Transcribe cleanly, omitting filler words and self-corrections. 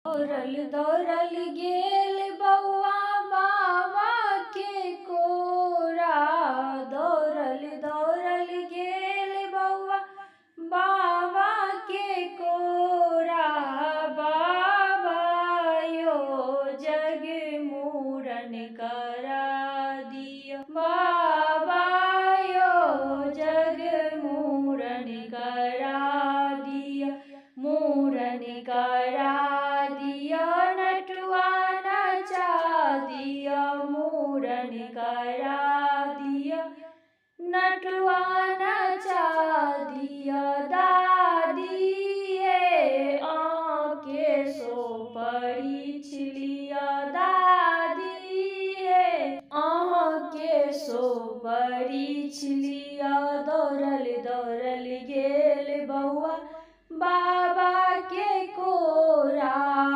दौड़ल दौड़ल गेल बौआ बाबा के कोरा, दौड़ल दौड़ल गेल बौआ बाबा के कोरा। बाबा यो जग मूरन करा दिया, बाबा यो जग मूरन करा दिया, मूरन करा दिया, नटुआ नचा दिया, मूरन करा दिया, नटुआ नचा दिया। दादी ये आके सो परीछ लिया, दादी ये आके सो परीछ लिया। दौड़ल दौड़ल